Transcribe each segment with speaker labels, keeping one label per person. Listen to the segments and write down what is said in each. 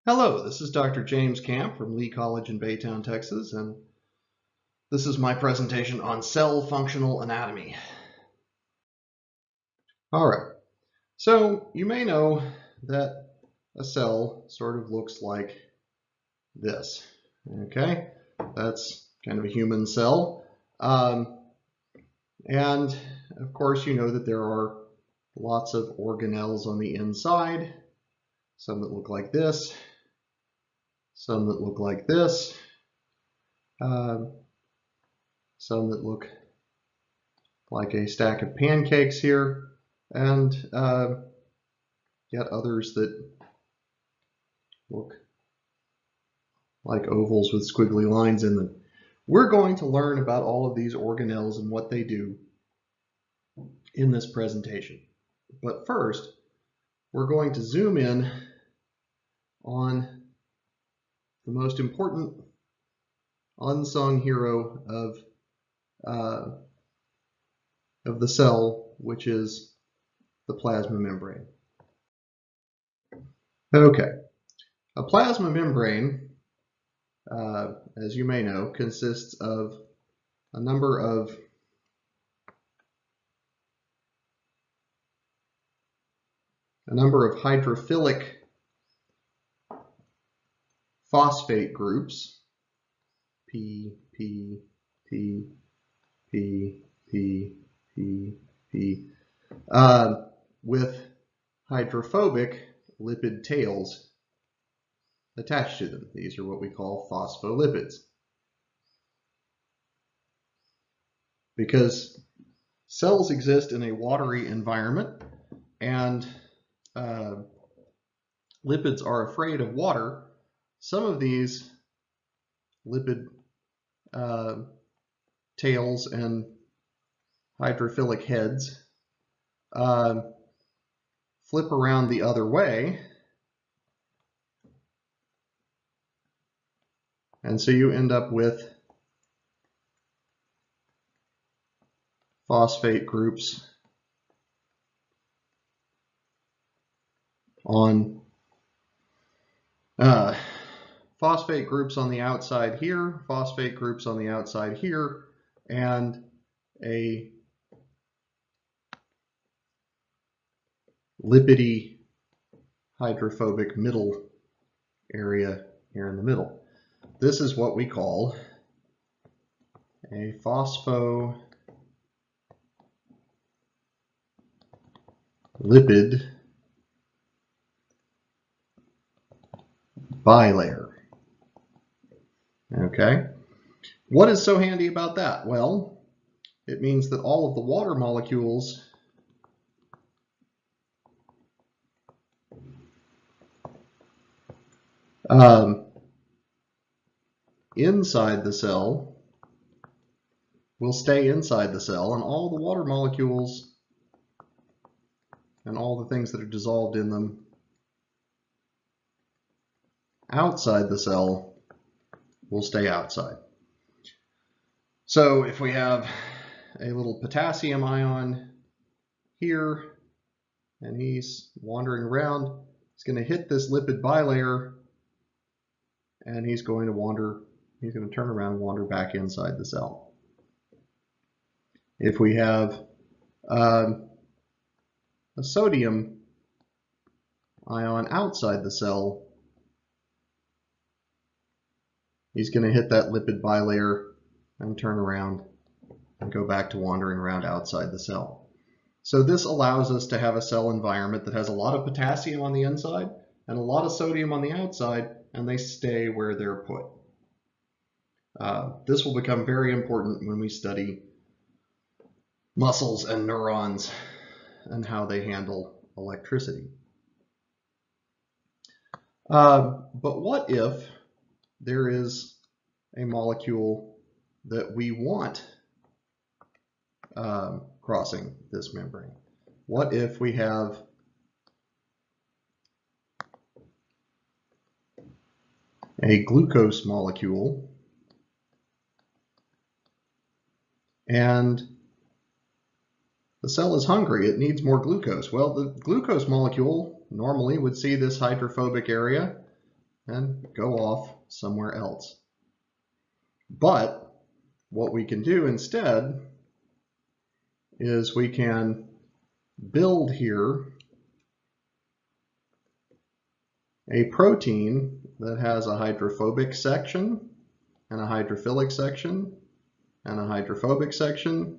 Speaker 1: Hello, this is Dr. James Camp from Lee College in Baytown, Texas, and this is my presentation on cell functional anatomy. All right, so you may know that a cell sort of looks like this. Okay, that's kind of a human cell. And of course, you know that there are lots of organelles on the inside, some that look like this, some that look like this, some that look like a stack of pancakes here, and yet others that look like ovals with squiggly lines in them. We're going to learn about all of these organelles and what they do in this presentation. But first, we're going to zoom in on the most important unsung hero of the cell, which is the plasma membrane. Okay, a plasma membrane, as you may know, consists of a number of hydrophilic phosphate groups, P, P, P, P, P, P, P, with hydrophobic lipid tails attached to them. These are what we call phospholipids. Because cells exist in a watery environment, and lipids are afraid of water, some of these lipid tails and hydrophilic heads flip around the other way, and so you end up with phosphate groups on the outside here, phosphate groups on the outside here, and a lipidy hydrophobic middle area here in the middle. This is what we call a phospholipid bilayer. Okay, what is so handy about that? Well, it means that all of the water molecules inside the cell will stay inside the cell, and all the water molecules and all the things that are dissolved in them outside the cell will stay outside. So if we have a little potassium ion here and he's wandering around, he's going to hit this lipid bilayer and he's going to turn around and wander back inside the cell. If we have a sodium ion outside the cell, he's going to hit that lipid bilayer and turn around and go back to wandering around outside the cell. So this allows us to have a cell environment that has a lot of potassium on the inside and a lot of sodium on the outside, and they stay where they're put. This will become very important when we study muscles and neurons and how they handle electricity. But what if there is a molecule that we want crossing this membrane? What if we have a glucose molecule and the cell is hungry, it needs more glucose? Well, the glucose molecule normally would see this hydrophobic area and go off somewhere else. But what we can do instead is we can build here a protein that has a hydrophobic section and a hydrophilic section and a hydrophobic section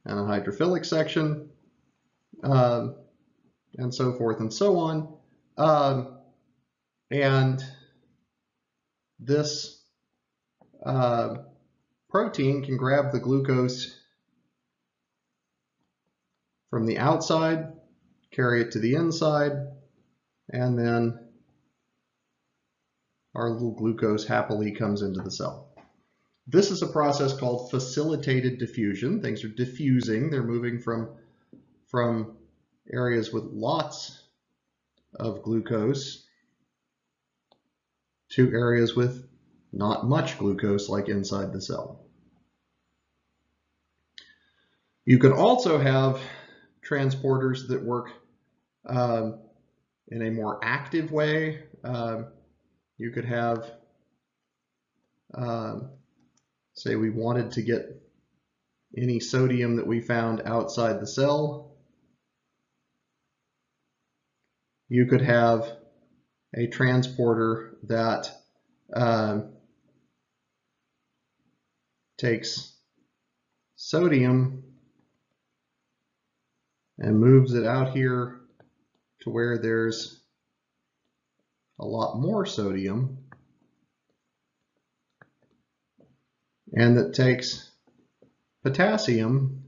Speaker 1: and a hydrophilic section, and so forth and so on. And this protein can grab the glucose from the outside, carry it to the inside, and then our little glucose happily comes into the cell. This is a process called facilitated diffusion. Things are diffusing. They're moving from areas with lots of glucose to areas with not much glucose, like inside the cell. You could also have transporters that work in a more active way. You could have, say we wanted to get any sodium that we found outside the cell. You could have a transporter that takes sodium and moves it out here to where there's a lot more sodium, and that takes potassium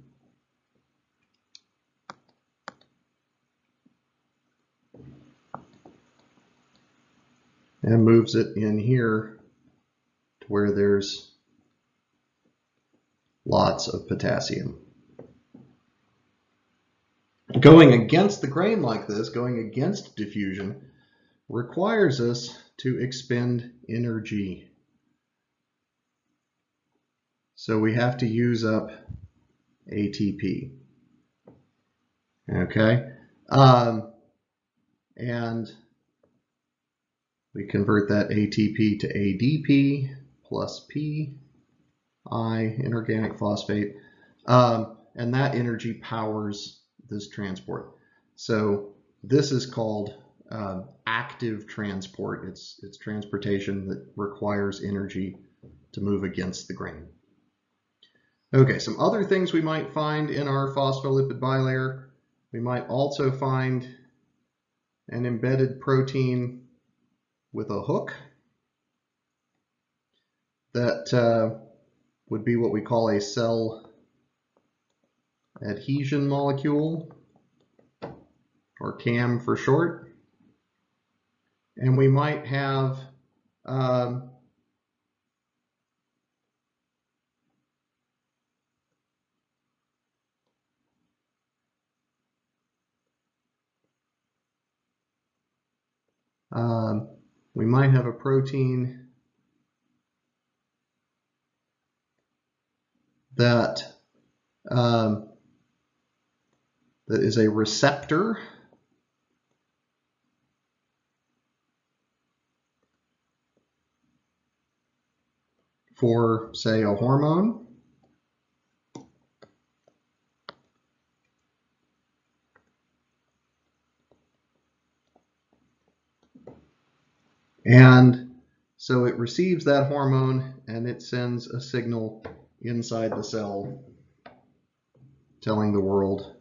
Speaker 1: and moves it in here to where there's lots of potassium. Going against the grain like this, going against diffusion, requires us to expend energy. So we have to use up ATP. Okay? And we convert that ATP to ADP plus P, inorganic phosphate, and that energy powers this transport. So this is called active transport. It's transportation that requires energy to move against the grain. Okay, some other things we might find in our phospholipid bilayer. We might also find an embedded protein with a hook that would be what we call a cell adhesion molecule, or CAM for short. And we might have a protein that that is a receptor for, say, a hormone. And so it receives that hormone and it sends a signal inside the cell telling the world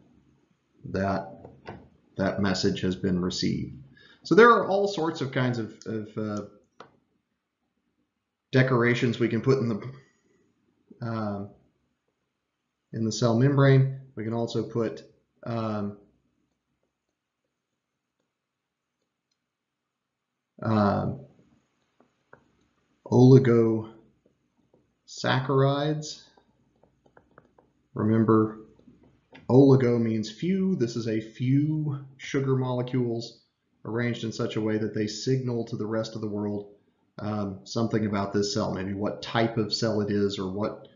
Speaker 1: that that message has been received. So there are all sorts of kinds of decorations we can put in the cell membrane. We can also put oligosaccharides. Remember, oligo means few. This is a few sugar molecules arranged in such a way that they signal to the rest of the world something about this cell, maybe what type of cell it is, or what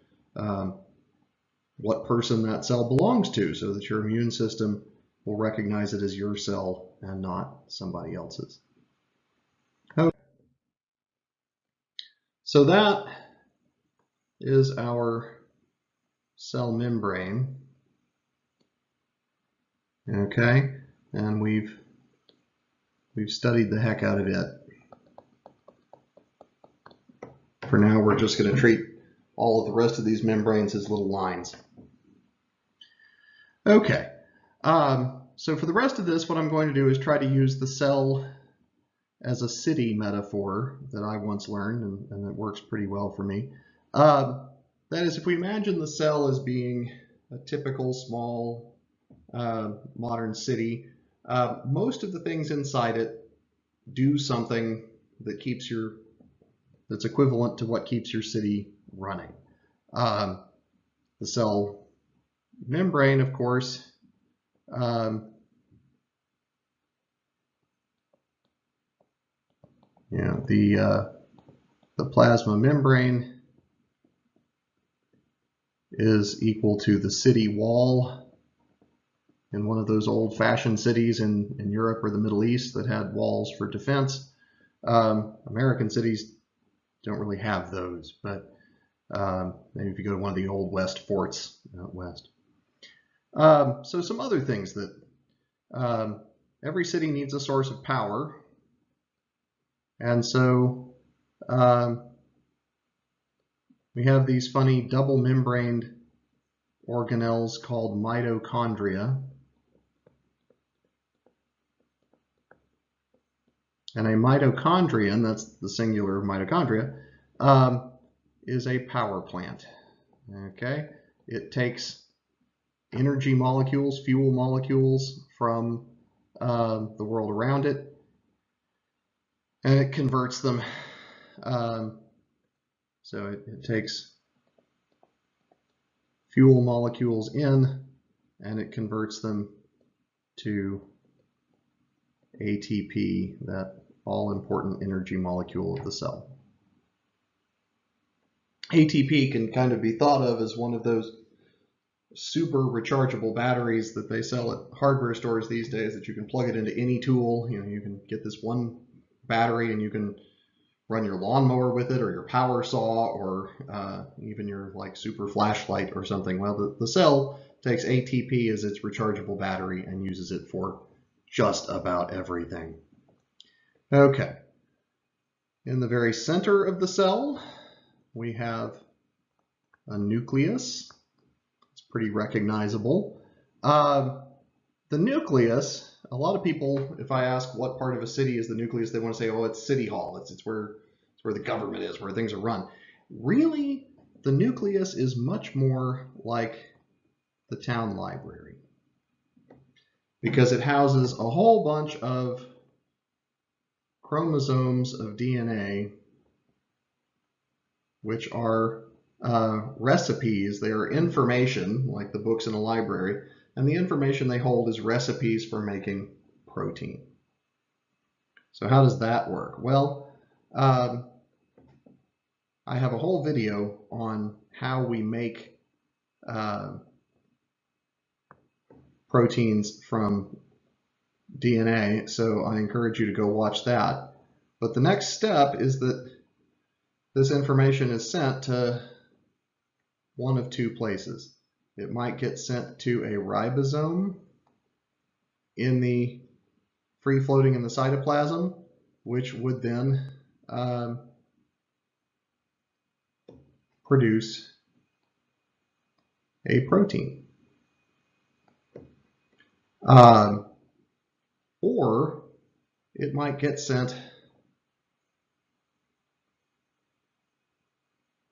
Speaker 1: person that cell belongs to, so that your immune system will recognize it as your cell and not somebody else's. So that is our cell membrane. Okay, and we've studied the heck out of it. For now, we're just going to treat all of the rest of these membranes as little lines. Okay, so for the rest of this, what I'm going to do is try to use the cell as a city metaphor that I once learned, and it works pretty well for me. That is, if we imagine the cell as being a typical small modern city, most of the things inside it do something that that's equivalent to what keeps your city running. The cell membrane, of course, the plasma membrane is equal to the city wall in one of those old-fashioned cities in Europe or the Middle East that had walls for defense. American cities don't really have those, but maybe if you go to one of the old West forts out west. So some other things that every city needs a source of power, and so we have these funny double-membraned organelles called mitochondria. And a mitochondrion, that's the singular of mitochondria, is a power plant. Okay, it takes energy molecules, fuel molecules from the world around it, and it converts them. So it takes fuel molecules in, and it converts them to ATP, that all-important energy molecule of the cell. ATP can kind of be thought of as one of those super rechargeable batteries that they sell at hardware stores these days, that you can plug it into any tool. You can get this one battery and you can run your lawnmower with it, or your power saw, or even your super flashlight or something. Well, the cell takes ATP as its rechargeable battery and uses it for just about everything. Okay, in the very center of the cell, we have a nucleus. It's pretty recognizable. The nucleus, a lot of people, if I ask what part of a city is the nucleus, they want to say, oh, it's City Hall. It's where the government is, where things are run. Really, the nucleus is much more like the town library, because it houses a whole bunch of chromosomes of DNA, which are recipes. They are information, like the books in a library, and the information they hold is recipes for making protein. So how does that work? Well, I have a whole video on how we make proteins from DNA, so I encourage you to go watch that. But the next step is that this information is sent to one of two places. It might get sent to a ribosome in the free-floating in the cytoplasm, which would then produce a protein. Or it might get sent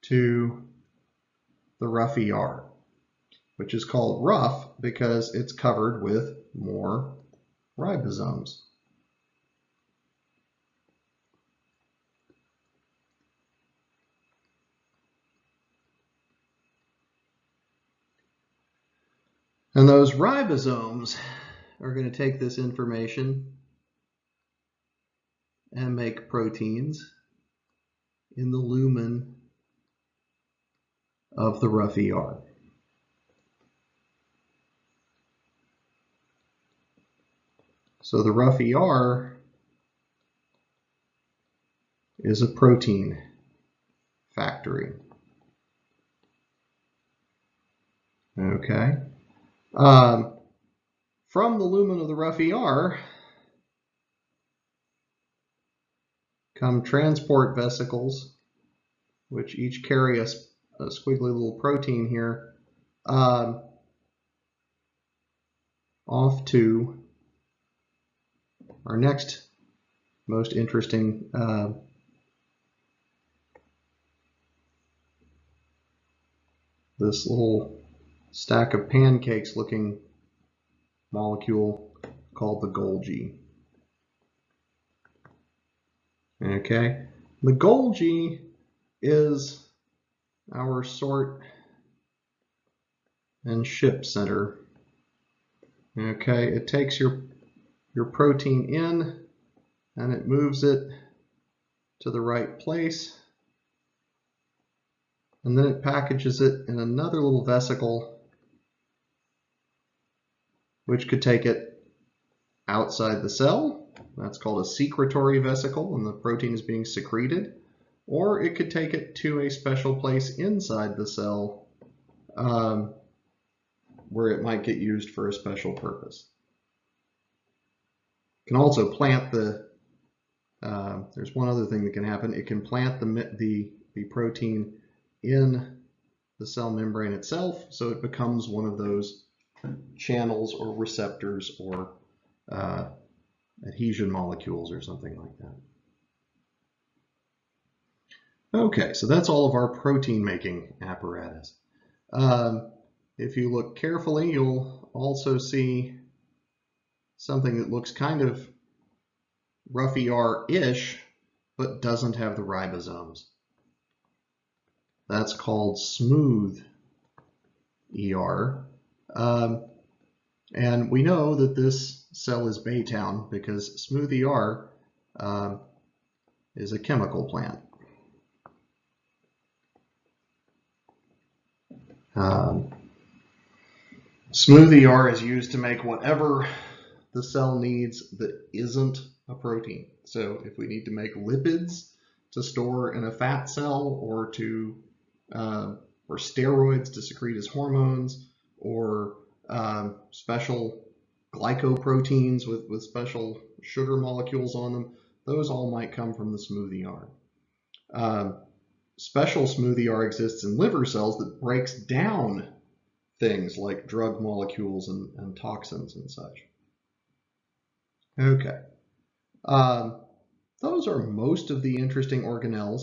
Speaker 1: to the rough ER, which is called rough because it's covered with more ribosomes. And those ribosomes are going to take this information and make proteins in the lumen of the rough ER. So the rough ER is a protein factory. Okay. From the lumen of the rough ER come transport vesicles, which each carry a squiggly little protein here, off to our next most interesting this little stack of pancakes looking molecule called the Golgi. Okay, the Golgi is our sort and ship center. Okay, it takes your protein in and it moves it to the right place, and then it packages it in another little vesicle which could take it outside the cell. That's called a secretory vesicle when the protein is being secreted, or it could take it to a special place inside the cell where it might get used for a special purpose. It can also plant there's one other thing that can happen. It can plant the protein in the cell membrane itself, so it becomes one of those channels or receptors or adhesion molecules or something like that. Okay, so that's all of our protein making apparatus. If you look carefully, you'll also see something that looks kind of rough ER-ish, but doesn't have the ribosomes. That's called smooth ER. And we know that this cell is Baytown because smooth ER is a chemical plant. Smooth ER is used to make whatever the cell needs that isn't a protein. So if we need to make lipids to store in a fat cell, or or steroids to secrete as hormones, or special glycoproteins with special sugar molecules on them, those all might come from the smooth ER. Special smooth ER exists in liver cells that breaks down things like drug molecules and toxins and such. Okay. Those are most of the interesting organelles.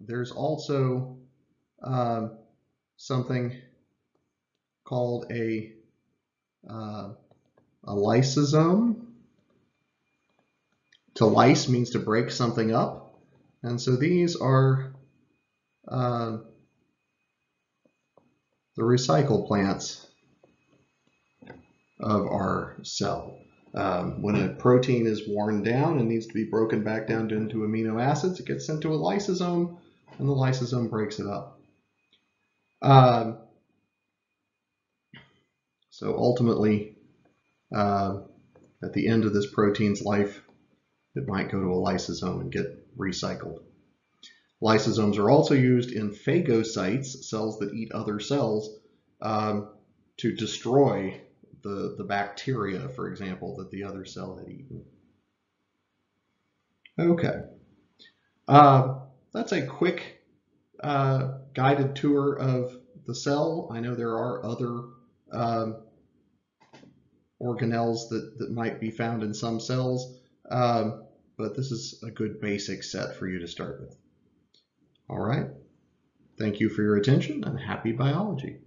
Speaker 1: There's also something called a lysosome. To lyse means to break something up, and so these are the recycle plants of our cell. When a protein is worn down and needs to be broken back down into amino acids, it gets sent to a lysosome, and the lysosome breaks it up. So ultimately, at the end of this protein's life, it might go to a lysosome and get recycled. Lysosomes are also used in phagocytes, cells that eat other cells, to destroy the bacteria, for example, that the other cell had eaten. Okay. That's a quick guided tour of the cell. I know there are other organelles that might be found in some cells, but this is a good basic set for you to start with. All right. Thank you for your attention, and happy biology.